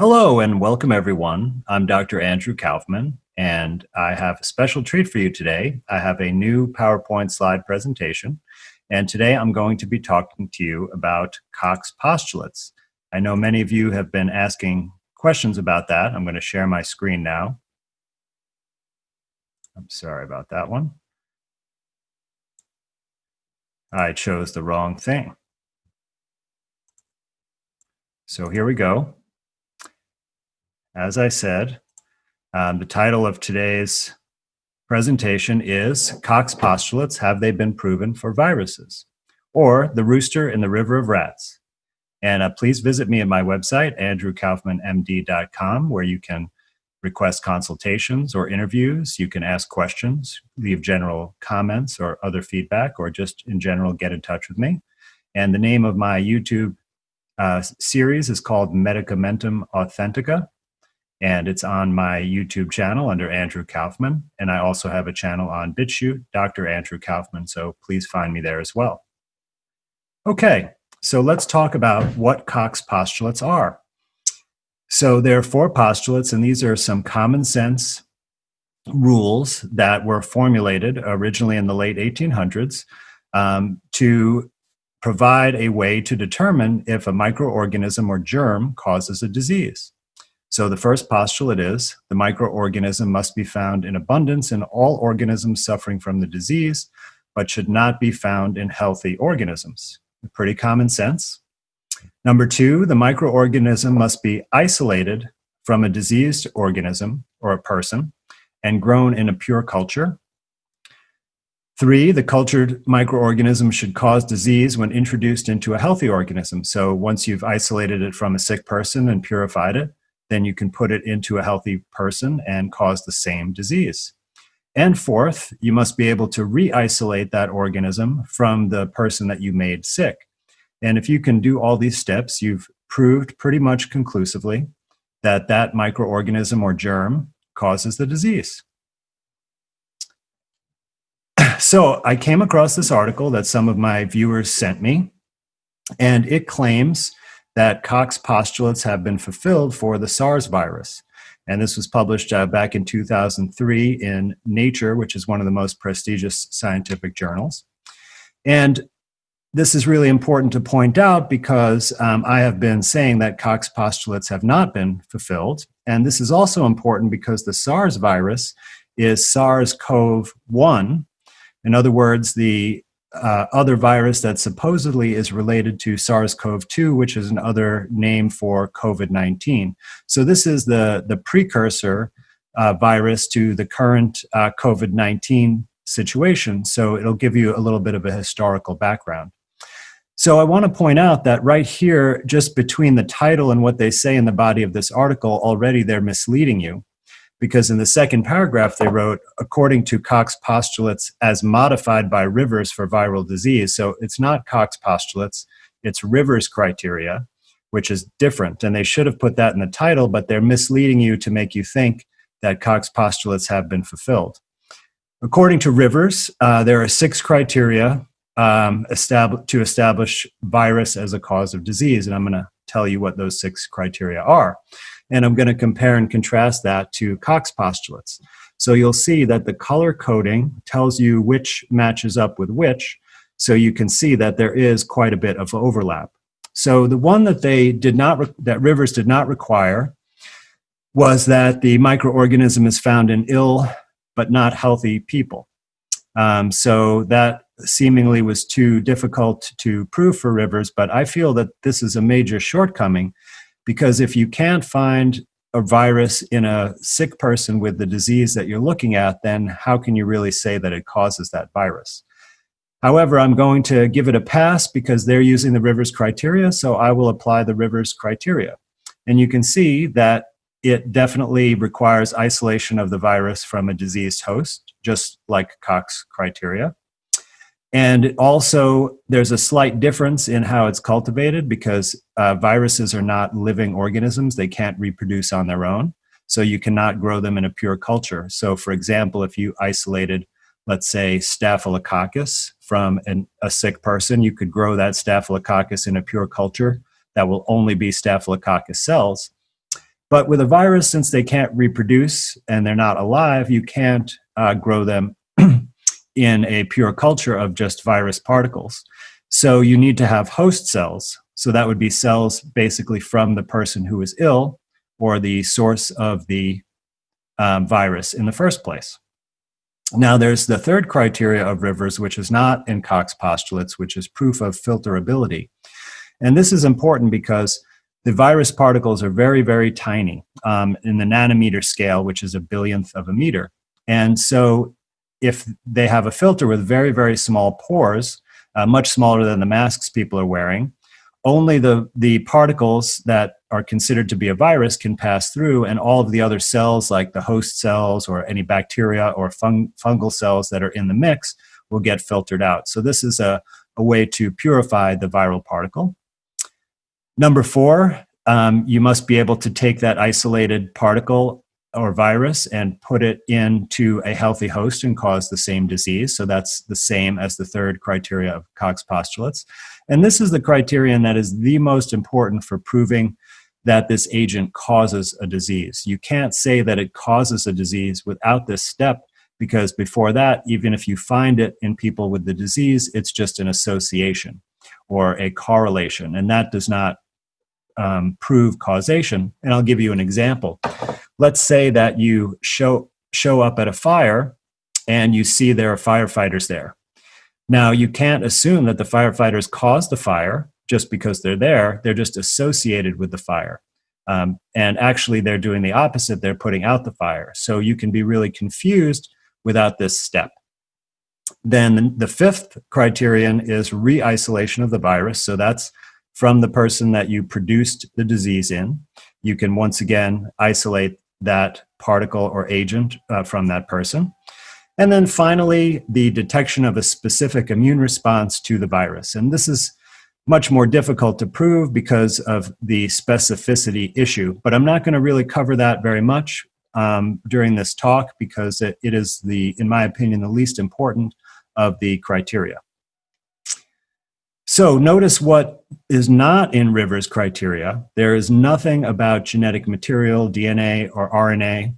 Hello and welcome everyone. I'm Dr. Andrew Kaufmann and I have a special treat for you today. I have a new PowerPoint slide presentation and today I'm going to be talking to you about Cox postulates. I know many of you have been asking questions about that. I'm going to share my screen now. I'm sorry about that one. I chose the wrong thing. So here we go. As I said, the title of today's presentation is Cox postulates, have they been proven for viruses? Or the rooster in the river of rats. And please visit me at my website, andrewkaufmannmd.com, where you can request consultations or interviews. You can ask questions, leave general comments or other feedback, or just in general get in touch with me. And the name of my YouTube series is called Medicamentum Authentica. And it's on my YouTube channel under Andrew Kaufmann. And I also have a channel on BitChute, Dr. Andrew Kaufmann. So please find me there as well. Okay, so let's talk about what Cox postulates are. So there are 4 postulates, and these are some common sense rules that were formulated originally in the late 1800s to provide a way to determine if a microorganism or germ causes a disease. So the first postulate is the microorganism must be found in abundance in all organisms suffering from the disease, but should not be found in healthy organisms. Pretty common sense. Number 2, the microorganism must be isolated from a diseased organism or a person and grown in a pure culture. 3, the cultured microorganism should cause disease when introduced into a healthy organism. So once you've isolated it from a sick person and purified it, then you can put it into a healthy person and cause the same disease. And 4th, you must be able to re-isolate that organism from the person that you made sick. And if you can do all these steps, you've proved pretty much conclusively that that microorganism or germ causes the disease. So I came across this article that some of my viewers sent me, and it claims that Cox postulates have been fulfilled for the SARS virus. And this was published back in 2003 in Nature, which is one of the most prestigious scientific journals. And this is really important to point out because I have been saying that Cox postulates have not been fulfilled. And this is also important because the SARS virus is SARS-CoV-1. In other words, the other virus that supposedly is related to SARS-CoV-2, which is another name for COVID-19. So this is the precursor virus to the current COVID-19 situation. So it'll give you a little bit of a historical background. So I want to point out that right here, just between the title and what they say in the body of this article, already they're misleading you. Because in the second paragraph they wrote, according to Cox postulates as modified by Rivers for viral disease. So it's not Cox postulates, it's Rivers criteria, which is different. And they should have put that in the title, but they're misleading you to make you think that Cox postulates have been fulfilled. According to Rivers, there are 6 criteria to establish virus as a cause of disease. And I'm going to tell you what those 6 criteria are. And I'm going to compare and contrast that to Cox postulates. So you'll see that the color coding tells you which matches up with which, so you can see that there is quite a bit of overlap. So the one that that Rivers did not require was that the microorganism is found in ill but not healthy people. So that seemingly was too difficult to prove for Rivers, but I feel that this is a major shortcoming. Because if you can't find a virus in a sick person with the disease that you're looking at, then how can you really say that it causes that virus? However, I'm going to give it a pass because they're using the Rivers criteria, so I will apply the Rivers criteria. And you can see that it definitely requires isolation of the virus from a diseased host, just like Cox criteria. And also, there's a slight difference in how it's cultivated because viruses are not living organisms. They can't reproduce on their own. So you cannot grow them in a pure culture. So for example, if you isolated, let's say, Staphylococcus from a sick person, you could grow that Staphylococcus in a pure culture that will only be Staphylococcus cells. But with a virus, since they can't reproduce and they're not alive, you can't grow them in a pure culture of just virus particles. So you need to have host cells. So that would be cells basically from the person who is ill or the source of the virus in the first place. Now, there's the third criteria of Rivers, which is not in Koch's postulates, which is proof of filterability. And this is important because the virus particles are very, very tiny in the nanometer scale, which is a billionth of a meter. And so if they have a filter with very, very small pores, much smaller than the masks people are wearing, only the particles that are considered to be a virus can pass through, and all of the other cells, like the host cells or any bacteria or fungal cells that are in the mix, will get filtered out. So this is a way to purify the viral particle. Number 4, you must be able to take that isolated particle or virus and put it into a healthy host and cause the same disease. So that's the same as the third criteria of Koch's postulates. And this is the criterion that is the most important for proving that this agent causes a disease. You can't say that it causes a disease without this step, because before that, even if you find it in people with the disease, it's just an association or a correlation, and that does not prove causation. And I'll give you an example. Let's say that you show up at a fire and you see there are firefighters there. Now, you can't assume that the firefighters caused the fire just because they're there. They're just associated with the fire. And actually, they're doing the opposite. They're putting out the fire. So you can be really confused without this step. Then the 5th criterion is re-isolation of the virus. So that's from the person that you produced the disease in. You can once again isolate that particle or agent from that person. And then finally, the detection of a specific immune response to the virus. And this is much more difficult to prove because of the specificity issue. But I'm not going to really cover that very much during this talk because it is, in my opinion, the least important of the criteria. So notice what is not in Rivers' criteria. There is nothing about genetic material, DNA, or RNA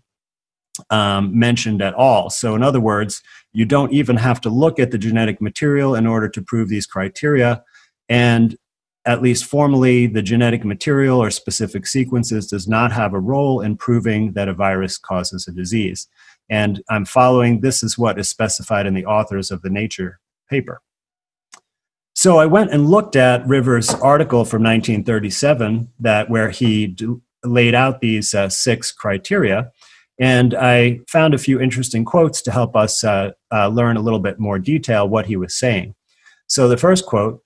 mentioned at all. So in other words, you don't even have to look at the genetic material in order to prove these criteria. And at least formally, the genetic material or specific sequences does not have a role in proving that a virus causes a disease. And I'm following, this is what is specified in the authors of the Nature paper. So I went and looked at Rivers' article from 1937 where he laid out these 6 criteria, and I found a few interesting quotes to help us learn a little bit more detail what he was saying. So the first quote,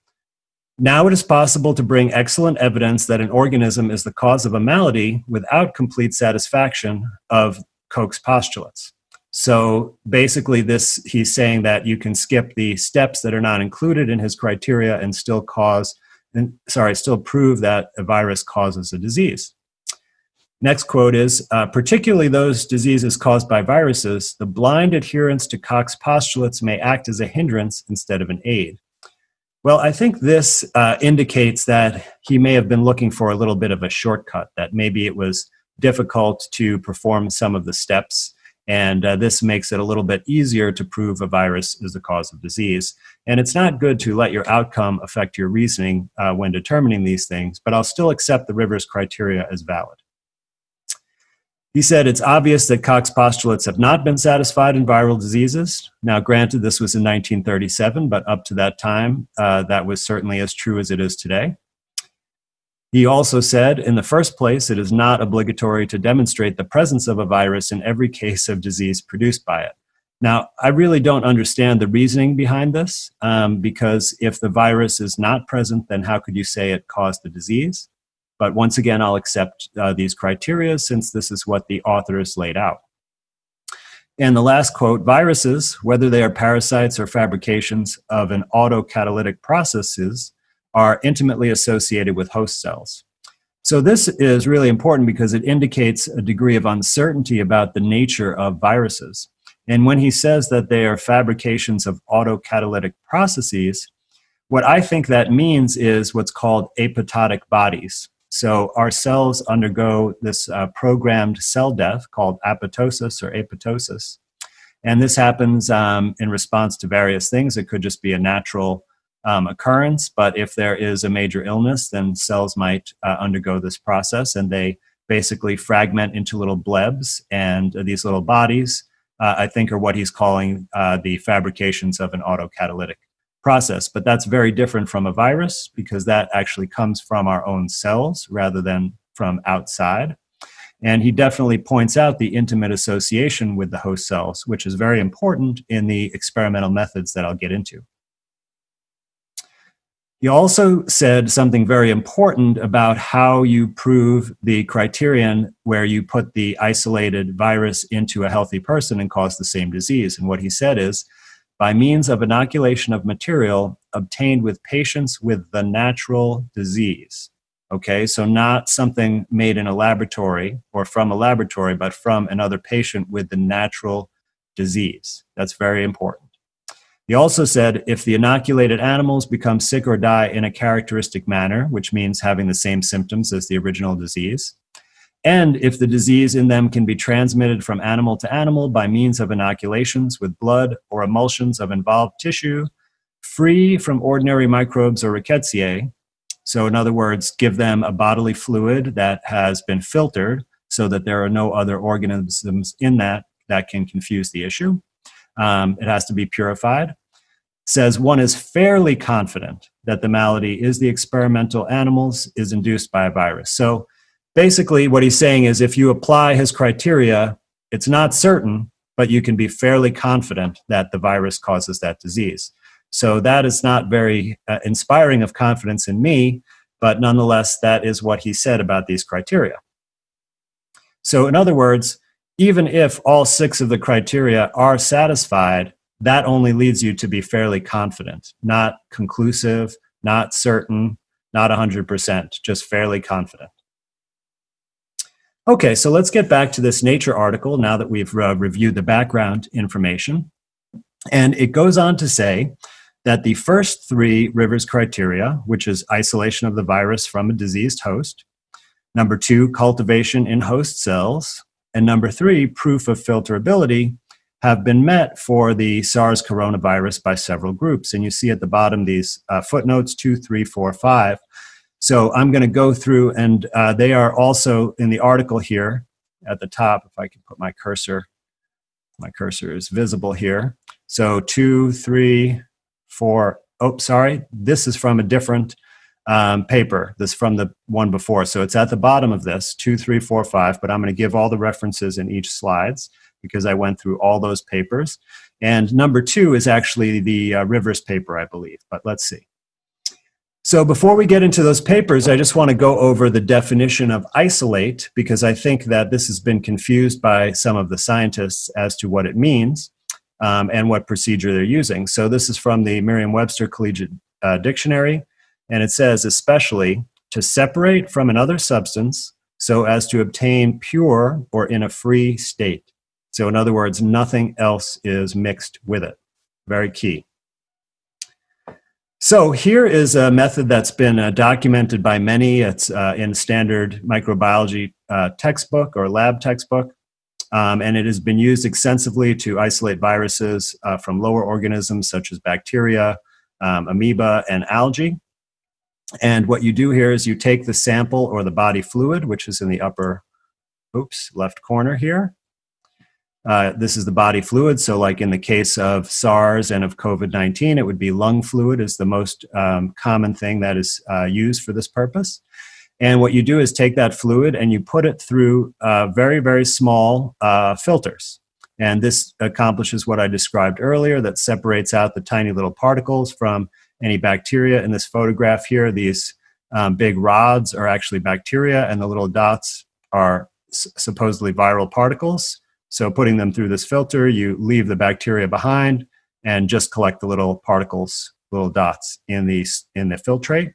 "Now it is possible to bring excellent evidence that an organism is the cause of a malady without complete satisfaction of Koch's postulates." So basically he's saying that you can skip the steps that are not included in his criteria and still prove that a virus causes a disease. Next quote is, "Particularly those diseases caused by viruses, the blind adherence to Koch's postulates may act as a hindrance instead of an aid." Well, I think this indicates that he may have been looking for a little bit of a shortcut, that maybe it was difficult to perform some of the steps. And this makes it a little bit easier to prove a virus is the cause of disease. And it's not good to let your outcome affect your reasoning when determining these things, but I'll still accept the Rivers criteria as valid. He said, "It's obvious that Koch's postulates have not been satisfied in viral diseases." Now, granted, this was in 1937, but up to that time, that was certainly as true as it is today. He also said, "In the first place, it is not obligatory to demonstrate the presence of a virus in every case of disease produced by it." Now, I really don't understand the reasoning behind this, because if the virus is not present, then how could you say it caused the disease? But once again, I'll accept these criteria since this is what the authors laid out. And the last quote, "Viruses, whether they are parasites or fabrications of an autocatalytic processes, are intimately associated with host cells." So this is really important because it indicates a degree of uncertainty about the nature of viruses. And when he says that they are fabrications of autocatalytic processes, what I think that means is what's called apoptotic bodies. So our cells undergo this programmed cell death called apoptosis or apoptosis. And this happens in response to various things. It could just be a natural occurrence, but if there is a major illness, then cells might undergo this process, and they basically fragment into little blebs, and these little bodies, I think, are what he's calling the fabrications of an autocatalytic process. But that's very different from a virus, because that actually comes from our own cells rather than from outside. And he definitely points out the intimate association with the host cells, which is very important in the experimental methods that I'll get into. He also said something very important about how you prove the criterion where you put the isolated virus into a healthy person and cause the same disease. And what he said is, by means of inoculation of material obtained with patients with the natural disease. Okay, so not something made in a laboratory or from a laboratory, but from another patient with the natural disease. That's very important. He also said if the inoculated animals become sick or die in a characteristic manner, which means having the same symptoms as the original disease, and if the disease in them can be transmitted from animal to animal by means of inoculations with blood or emulsions of involved tissue, free from ordinary microbes or rickettsia. So in other words, give them a bodily fluid that has been filtered so that there are no other organisms in that can confuse the issue. It has to be purified. Says one is fairly confident that the malady is the experimental animals is induced by a virus. So basically what he's saying is if you apply his criteria, it's not certain, but you can be fairly confident that the virus causes that disease. So that is not very inspiring of confidence in me, but nonetheless, that is what he said about these criteria. So in other words, even if all 6 of the criteria are satisfied, that only leads you to be fairly confident, not conclusive, not certain, not 100%, just fairly confident. Okay, so let's get back to this Nature article now that we've reviewed the background information. And it goes on to say that the first 3 Rivers criteria, which is isolation of the virus from a diseased host, number 2, cultivation in host cells, and number 3, proof of filterability, have been met for the SARS coronavirus by several groups. And you see at the bottom these footnotes 2, 3, 4, 5. So I'm going to go through, and they are also in the article here at the top. If I can put my cursor is visible here. So 2, 3, 4. Oh, sorry. This is from a different paper. This is from the one before. So it's at the bottom of this, 2, 3, 4, 5. But I'm going to give all the references in each slides because I went through all those papers. And number 2 is actually the Rivers paper, I believe. But let's see. So before we get into those papers, I just want to go over the definition of isolate, because I think that this has been confused by some of the scientists as to what it means and what procedure they're using. So this is from the Merriam-Webster Collegiate Dictionary, and it says, especially, to separate from another substance so as to obtain pure or in a free state. So in other words, nothing else is mixed with it. Very key. So here is a method that's been documented by many. It's in standard microbiology textbook or lab textbook, and it has been used extensively to isolate viruses from lower organisms such as bacteria, amoeba, and algae. And what you do here is you take the sample or the body fluid, which is in the upper, left corner here. This is the body fluid. So like in the case of SARS and of COVID-19, it would be lung fluid is the most common thing that is used for this purpose. And what you do is take that fluid and you put it through very, very small filters. And this accomplishes what I described earlier, that separates out the tiny little particles from any bacteria. In this photograph here, these big rods are actually bacteria, and the little dots are supposedly viral particles. So putting them through this filter, you leave the bacteria behind and just collect the little particles, little dots in the filtrate.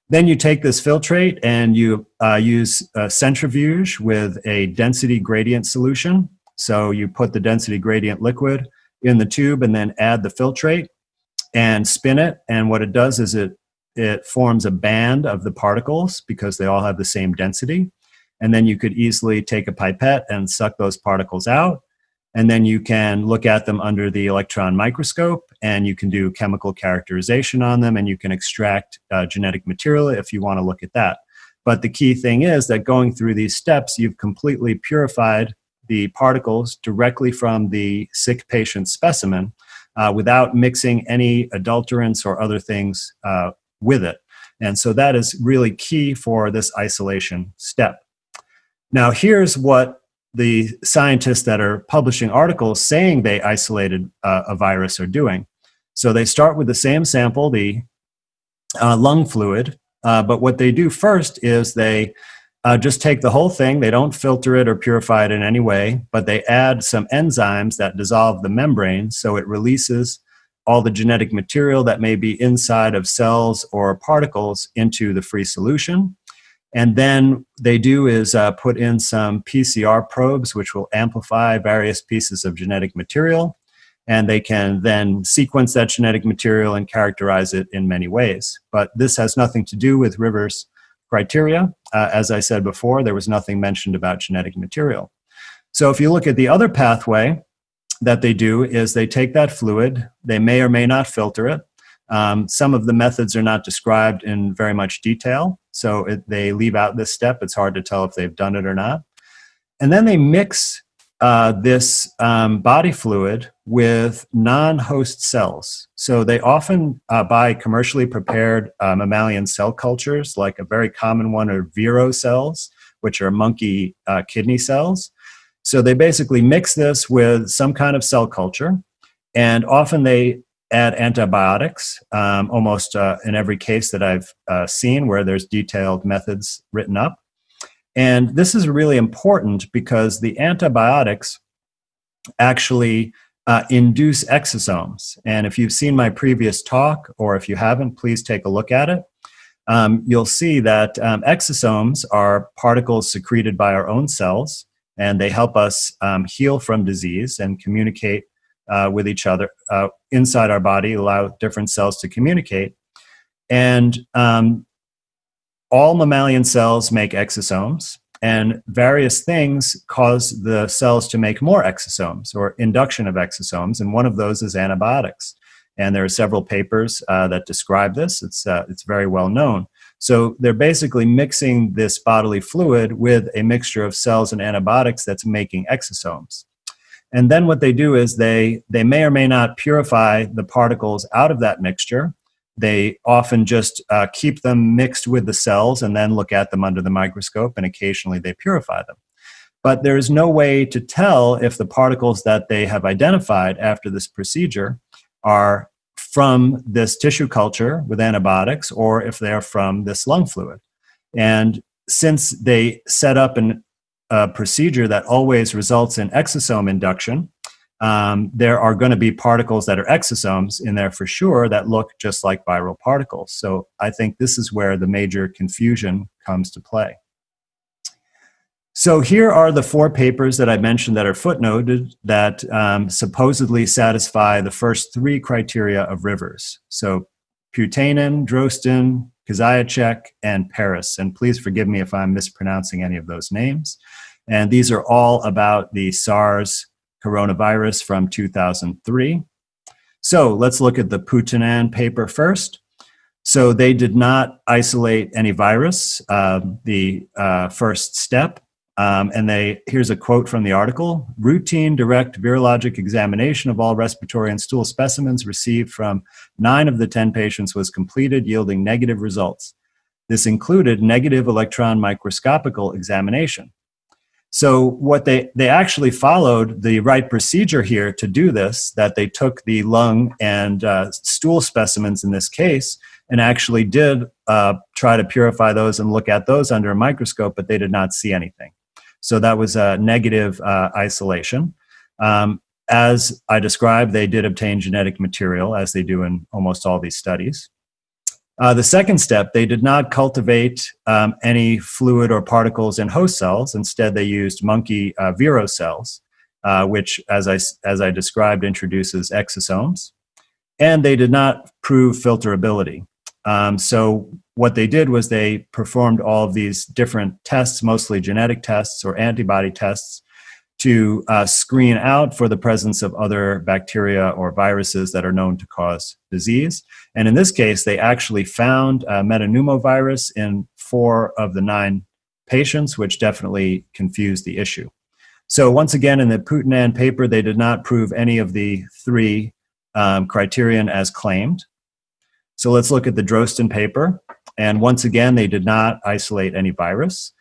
Then you take this filtrate and you use a centrifuge with a density gradient solution. So you put the density gradient liquid in the tube and then add the filtrate and spin it. And what it does is it it forms a band of the particles because they all have the same density. And then you could easily take a pipette and suck those particles out. And then you can look at them under the electron microscope, and you can do chemical characterization on them, and you can extract genetic material if you want to look at that. But the key thing is that going through these steps, you've completely purified the particles directly from the sick patient specimen without mixing any adulterants or other things with it. And so that is really key for this isolation step. Now, here's what the scientists that are publishing articles saying they isolated a virus are doing. So they start with the same sample, the lung fluid, but what they do first is they just take the whole thing. They don't filter it or purify it in any way, but they add some enzymes that dissolve the membrane, so it releases all the genetic material that may be inside of cells or particles into the free solution. And then they do is put in some PCR probes, which will amplify various pieces of genetic material. And they can then sequence that genetic material and characterize it in many ways. But this has nothing to do with Rivers' criteria. As I said before, there was nothing mentioned about genetic material. So if you look at the other pathway that they do is they take that fluid, they may or may not filter it. Some of the methods are not described in very much detail, so they leave out this step. It's hard to tell if they've done it or not. And then they mix this body fluid with non-host cells. So they often buy commercially prepared mammalian cell cultures, like a very common one are Vero cells, which are monkey kidney cells. So they basically mix this with some kind of cell culture, and often they add antibiotics, almost in every case that I've seen where there's detailed methods written up. And this is really important because the antibiotics actually induce exosomes. And if you've seen my previous talk, or if you haven't, please take a look at it. You'll see that exosomes are particles secreted by our own cells, and they help us heal from disease and communicate with each other inside our body, allow different cells to communicate. And all mammalian cells make exosomes, and various things cause the cells to make more exosomes, or induction of exosomes, and one of those is antibiotics. And there are several papers that describe this. It's very well known. So they're basically mixing this bodily fluid with a mixture of cells and antibiotics that's making exosomes. And then what they do is they may or may not purify the particles out of that mixture. They often just keep them mixed with the cells and then look at them under the microscope, and occasionally they purify them. But there is no way to tell if the particles that they have identified after this procedure are from this tissue culture with antibiotics or if they are from this lung fluid. And since they set up a procedure that always results in exosome induction, there are going to be particles that are exosomes in there for sure that look just like viral particles. So I think this is where the major confusion comes to play. So here are the 4 papers that I mentioned that are footnoted that supposedly satisfy the first 3 criteria of Rivers. So Putanen, Drosten, Kaziacek, and Paris. And please forgive me if I'm mispronouncing any of those names. And these are all about the SARS coronavirus from 2003. So let's look at the Putanen paper first. So they did not isolate any virus, the first step. And here's a quote from the article: routine direct virologic examination of all respiratory and stool specimens received from 9 of the 10 patients was completed, yielding negative results. This included negative electron microscopical examination. So what they actually followed the right procedure here to do this, that they took the lung and stool specimens in this case and actually did try to purify those and look at those under a microscope, but they did not see anything. So that was a negative isolation. As I described, they did obtain genetic material, as they do in almost all these studies. The second step, they did not cultivate any fluid or particles in host cells. Instead, they used monkey Vero cells, which, as I described, introduces exosomes. And they did not prove filterability. So what they did was they performed all of these different tests, mostly genetic tests or antibody tests, to screen out for the presence of other bacteria or viruses that are known to cause disease. And in this case, they actually found metapneumovirus in 4 of the 9 patients, which definitely confused the issue. So once again, in the Putanen paper, they did not prove any of the 3 criterion as claimed. So let's look at the Drosten paper. And once again, they did not isolate any virus.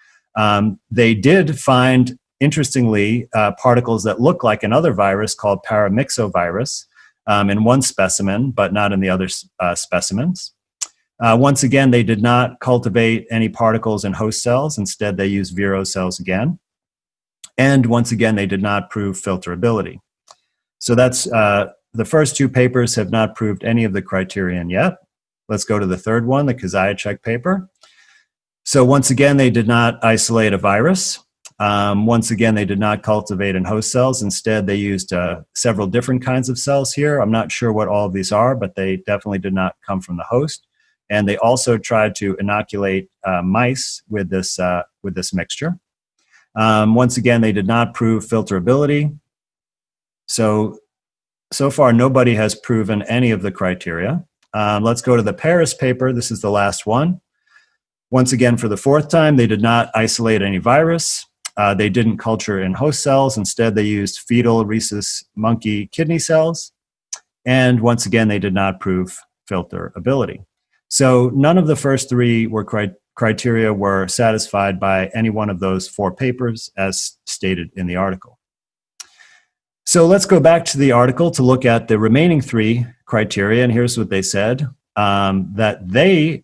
They did find, interestingly, particles that look like another virus called paramyxovirus in one specimen, but not in the other specimens. Once again, they did not cultivate any particles in host cells. Instead, they used vero cells again. And once again, they did not prove filterability. So that's the first 2 papers have not proved any of the criterion yet. Let's go to the third one, the Kaziacek paper. So once again, they did not isolate a virus. Once again, they did not cultivate in host cells. Instead, they used several different kinds of cells here. I'm not sure what all of these are, but they definitely did not come from the host. And they also tried to inoculate mice with this mixture. Once again, they did not prove filterability. So far, nobody has proven any of the criteria. Let's go to the Paris paper. This is the last one. Once again, for the 4th time, they did not isolate any virus. They didn't culture in host cells. Instead, they used fetal rhesus monkey kidney cells. And once again, they did not prove filterability. So none of the first 3 criteria were satisfied by any one of those 4 papers, as stated in the article. So let's go back to the article to look at the remaining 3 criteria. And here's what they said, that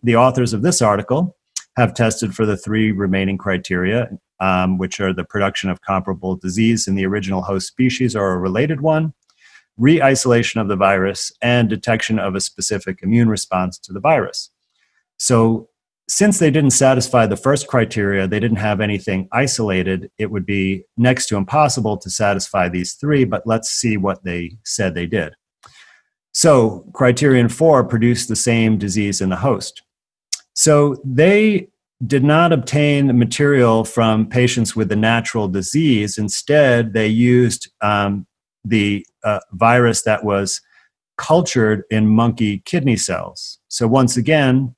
the authors of this article, have tested for the 3 remaining criteria, which are the production of comparable disease in the original host species or a related one, re-isolation of the virus, and detection of a specific immune response to the virus. So since they didn't satisfy the first criteria, they didn't have anything isolated, it would be next to impossible to satisfy these 3, but let's see what they said they did. So criterion 4 produced the same disease in the host. So they did not obtain material from patients with the natural disease. Instead, they used the virus that was cultured in monkey kidney cells. So once again,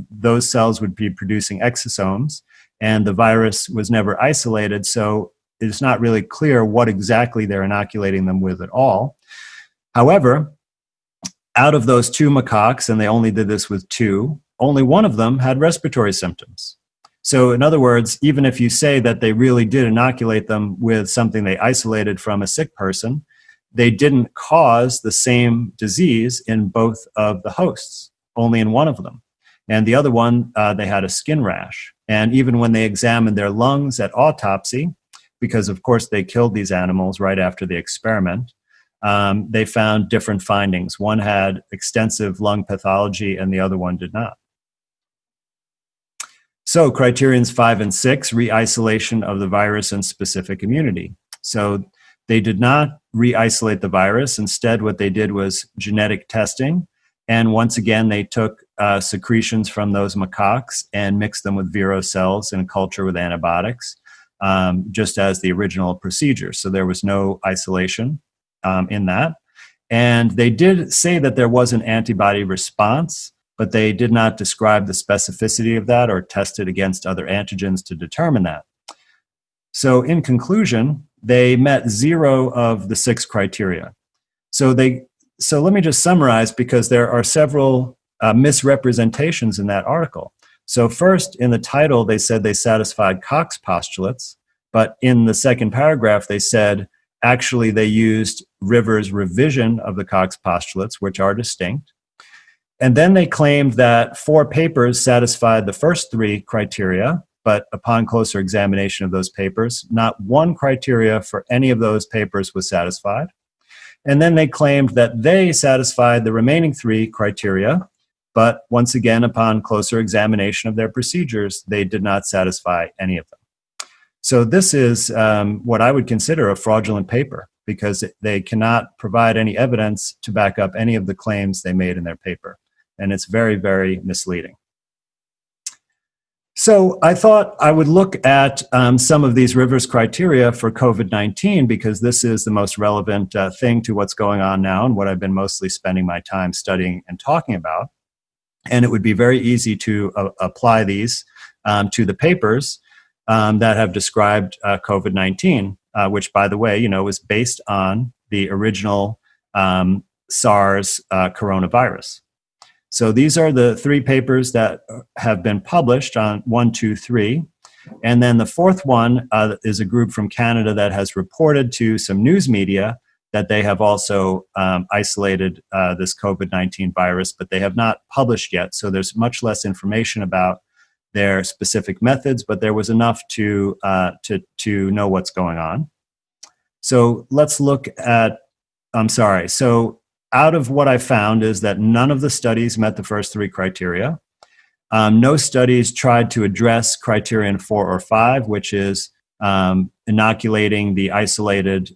those cells would be producing exosomes, and the virus was never isolated, so it's not really clear what exactly they're inoculating them with at all. However, out of those 2 macaques, and they only did this with 2, only one of them had respiratory symptoms. So in other words, even if you say that they really did inoculate them with something they isolated from a sick person, they didn't cause the same disease in both of the hosts, only in one of them. And the other one, they had a skin rash. And even when they examined their lungs at autopsy, because of course they killed these animals right after the experiment, they found different findings. One had extensive lung pathology and the other one did not. So criterions 5 and 6, re-isolation of the virus and specific immunity. So they did not re-isolate the virus. Instead, what they did was genetic testing. And once again, they took secretions from those macaques and mixed them with vero cells in culture with antibiotics, just as the original procedure. So there was no isolation in that. And they did say that there was an antibody response, but they did not describe the specificity of that or test it against other antigens to determine that. So in conclusion, they met 0 of the 6 criteria. So let me just summarize, because there are several misrepresentations in that article. So first, in the title, they said they satisfied Koch's postulates, but in the second paragraph, they said actually they used Rivers' revision of the Koch's postulates, which are distinct. And then they claimed that 4 papers satisfied the first 3 criteria, but upon closer examination of those papers, not one criteria for any of those papers was satisfied. And then they claimed that they satisfied the remaining 3 criteria, but once again, upon closer examination of their procedures, they did not satisfy any of them. So this is what I would consider a fraudulent paper, because they cannot provide any evidence to back up any of the claims they made in their paper. and it's very, very misleading. So I thought I would look at some of these Rivers criteria for COVID-19 because this is the most relevant thing to what's going on now and what I've been mostly spending my time studying and talking about. And it would be very easy to apply these to the papers that have described COVID-19, which, by the way, is based on the original SARS coronavirus. So these are the 3 papers that have been published on 1, 2, 3. And then the 4th one is a group from Canada that has reported to some news media that they have also isolated this COVID-19 virus, but they have not published yet. So there's much less information about their specific methods, but there was enough to know what's going on. So let's look at, so out of what I found is that none of the studies met the first 3 criteria. No studies tried to address criterion 4 or 5, which is inoculating the isolated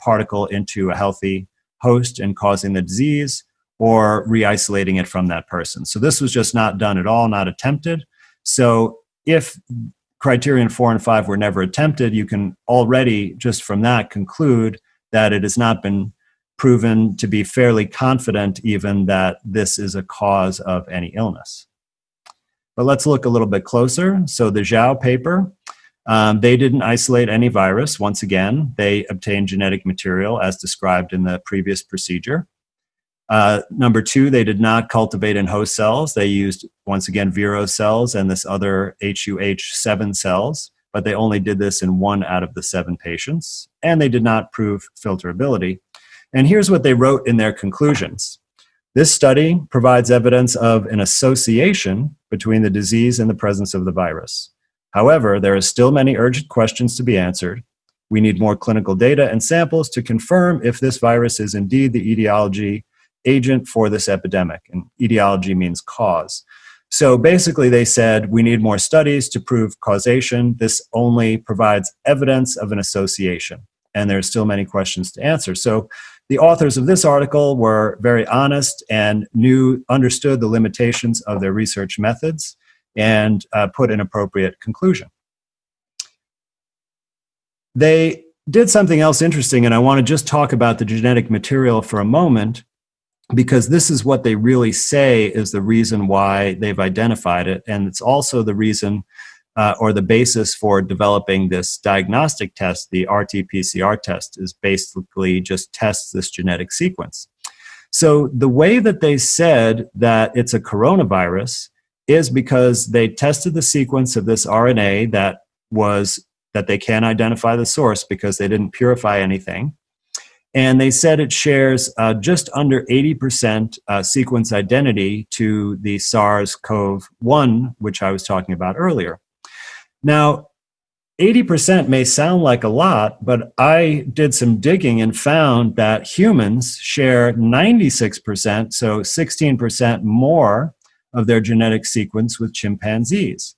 particle into a healthy host and causing the disease, or re-isolating it from that person. So this was just not done at all, not attempted. So if criterion 4 and 5 were never attempted, you can already, just from that, conclude that it has not been proven to be fairly confident even that this is a cause of any illness. But let's look a little bit closer. So the Zhao paper, they didn't isolate any virus. Once again, they obtained genetic material as described in the previous procedure. Number 2, they did not cultivate in host cells. They used, once again, Vero cells and this other HUH7 cells, but they only did this in 1 out of the 7 patients, and they did not prove filterability. And here's what they wrote in their conclusions. This study provides evidence of an association between the disease and the presence of the virus. However, there are still many urgent questions to be answered. We need more clinical data and samples to confirm if this virus is indeed the etiology agent for this epidemic. And etiology means cause. So basically they said, we need more studies to prove causation. This only provides evidence of an association. And there's still many questions to answer. So the authors of this article were very honest and understood the limitations of their research methods and put an appropriate conclusion. They did something else interesting, and I want to just talk about the genetic material for a moment, because this is what they really say is the reason why they've identified it, and it's also the reason or the basis for developing this diagnostic test. The RT-PCR test is basically just tests this genetic sequence. So the way that they said that it's a coronavirus is because they tested the sequence of this RNA that they can't identify the source because they didn't purify anything. And they said it shares just under 80% sequence identity to the SARS-CoV-1, which I was talking about earlier. Now, 80% may sound like a lot, but I did some digging and found that humans share 96%, so 16% more of their genetic sequence with chimpanzees.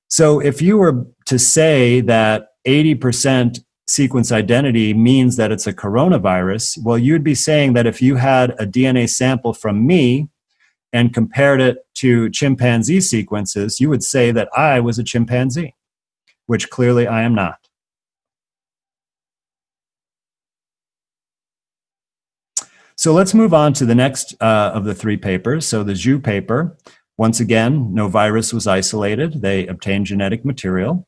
So if you were to say that 80% sequence identity means that it's a coronavirus, well, you'd be saying that if you had a DNA sample from me and compared it to chimpanzee sequences, you would say that I was a chimpanzee, which clearly I am not. So let's move on to the next of the 3 papers. So the Zhu paper, once again, no virus was isolated. They obtained genetic material.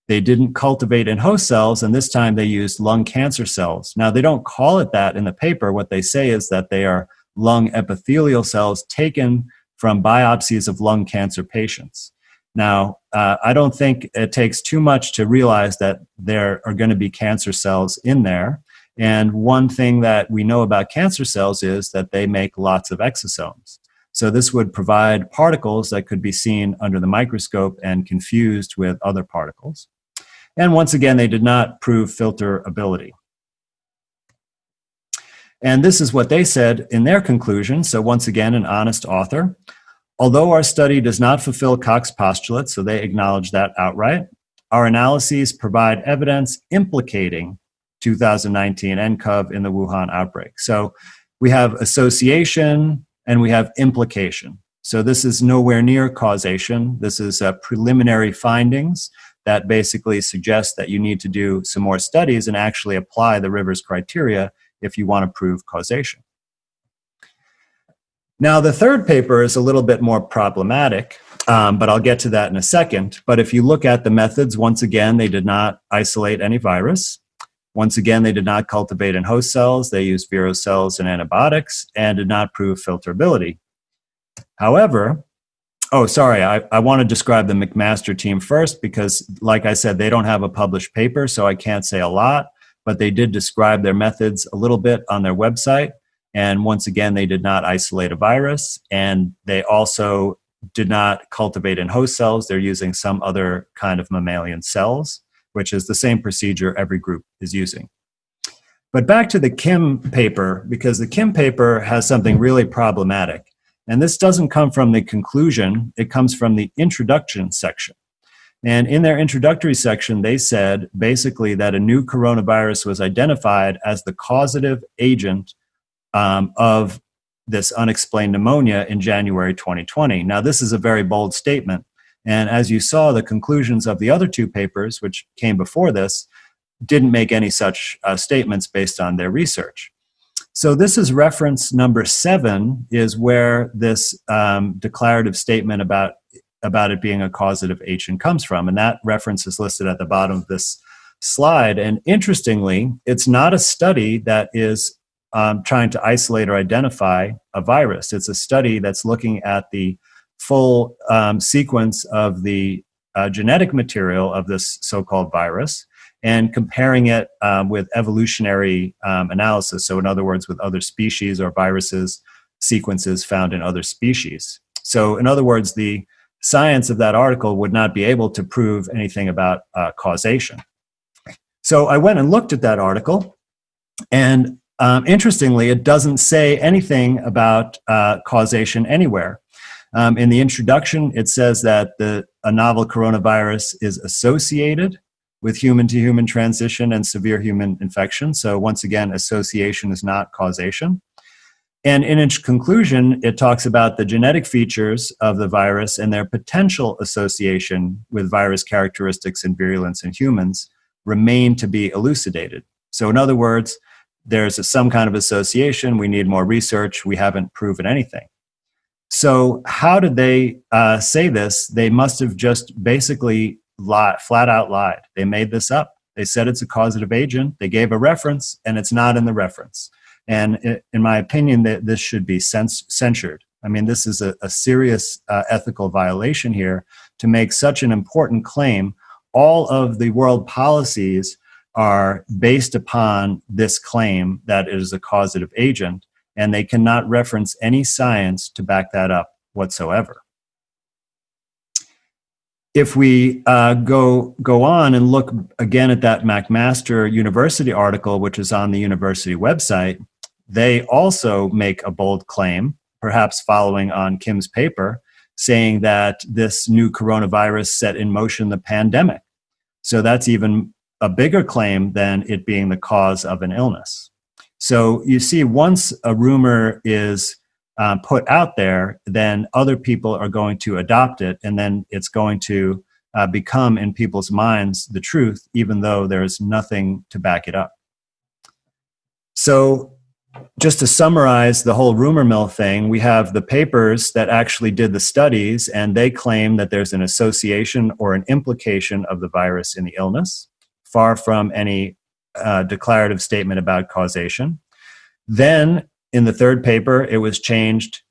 They didn't cultivate in host cells, and this time they used lung cancer cells. Now, they don't call it that in the paper. What they say is that they are lung epithelial cells taken from biopsies of lung cancer patients. Now, I don't think it takes too much to realize that there are going to be cancer cells in there. And one thing that we know about cancer cells is that they make lots of exosomes. So this would provide particles that could be seen under the microscope and confused with other particles. And once again, they did not prove filterability. And this is what they said in their conclusion. So once again, an honest author. Although our study does not fulfill Koch's postulates, so they acknowledge that outright, our analyses provide evidence implicating 2019 nCoV in the Wuhan outbreak. So we have association, and we have implication. So this is nowhere near causation. This is preliminary findings that basically suggest that you need to do some more studies and actually apply the Rivers criteria if you want to prove causation. Now, the third paper is a little bit more problematic, but I'll get to that in a second. But if you look at the methods, once again, they did not isolate any virus. Once again, they did not cultivate in host cells. They used vero cells and antibiotics and did not prove filterability. However, I want to describe the McMaster team first because, like I said, they don't have a published paper, so I can't say a lot, but they did describe their methods a little bit on their website. And once again, they did not isolate a virus, and they also did not cultivate in host cells. They're using some other kind of mammalian cells, which is the same procedure every group is using. But back to the Kim paper, because the Kim paper has something really problematic. And this doesn't come from the conclusion, it comes from the introduction section. And in their introductory section, they said basically that a new coronavirus was identified as the causative agent of this unexplained pneumonia in January 2020. Now, this is a very bold statement. And as you saw, the conclusions of the other two papers, which came before this, didn't make any such statements based on their research. So this is reference number 7, is where this declarative statement about it being a causative agent comes from. And that reference is listed at the bottom of this slide. And interestingly, it's not a study that is trying to isolate or identify a virus. It's a study that's looking at the full sequence of the genetic material of this so-called virus and comparing it with evolutionary analysis. So in other words, with other species or viruses, sequences found in other species. So in other words, the science of that article would not be able to prove anything about causation. So I went and looked at that article, and interestingly, it doesn't say anything about causation anywhere. In the introduction, it says that a novel coronavirus is associated with human-to-human transition and severe human infection. So once again, association is not causation. And in its conclusion, it talks about the genetic features of the virus and their potential association with virus characteristics and virulence in humans remain to be elucidated. So in other words, there's some kind of association. We need more research. We haven't proven anything. So how did they say this? They must have just basically flat out lied. They made this up. They said it's a causative agent. They gave a reference, and it's not in the reference. And in my opinion, this should be censured. I mean, this is a serious ethical violation here to make such an important claim. All of the world policies are based upon this claim that it is a causative agent, and they cannot reference any science to back that up whatsoever. If we go on and look again at that McMaster University article, which is on the university website, they also make a bold claim, perhaps following on Kim's paper, saying that this new coronavirus set in motion the pandemic. So that's even a bigger claim than it being the cause of an illness. So you see, once a rumor is put out there, then other people are going to adopt it, and then it's going to become in people's minds the truth, even though there's nothing to back it up. So just to summarize the whole rumor mill thing, we have the papers that actually did the studies, and they claim that there's an association or an implication of the virus in the illness, far from any declarative statement about causation. Then in the third paper, it was changed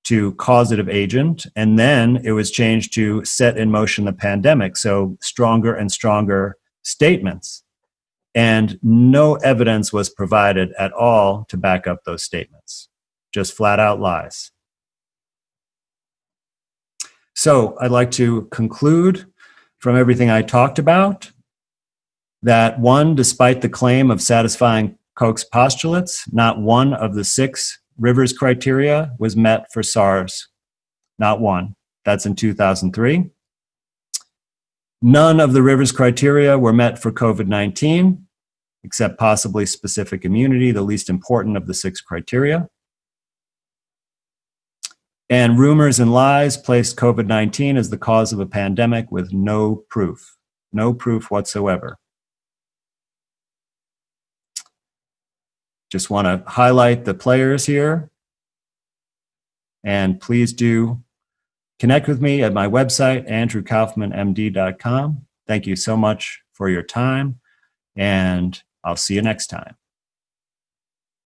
to causative agent, and then it was changed to set in motion the pandemic. So stronger and stronger statements. And no evidence was provided at all to back up those statements. Just flat out lies. So I'd like to conclude from everything I talked about that one, despite the claim of satisfying Koch's postulates, not one of the 6 Rivers criteria was met for SARS. Not one. That's in 2003. None of the Rivers criteria were met for COVID-19, except possibly specific immunity, the least important of the 6 criteria. And rumors and lies placed COVID-19 as the cause of a pandemic with no proof whatsoever. Just want to highlight the players here. And please do connect with me at my website, andrewkaufmannmd.com. Thank you so much for your time, and I'll see you next time.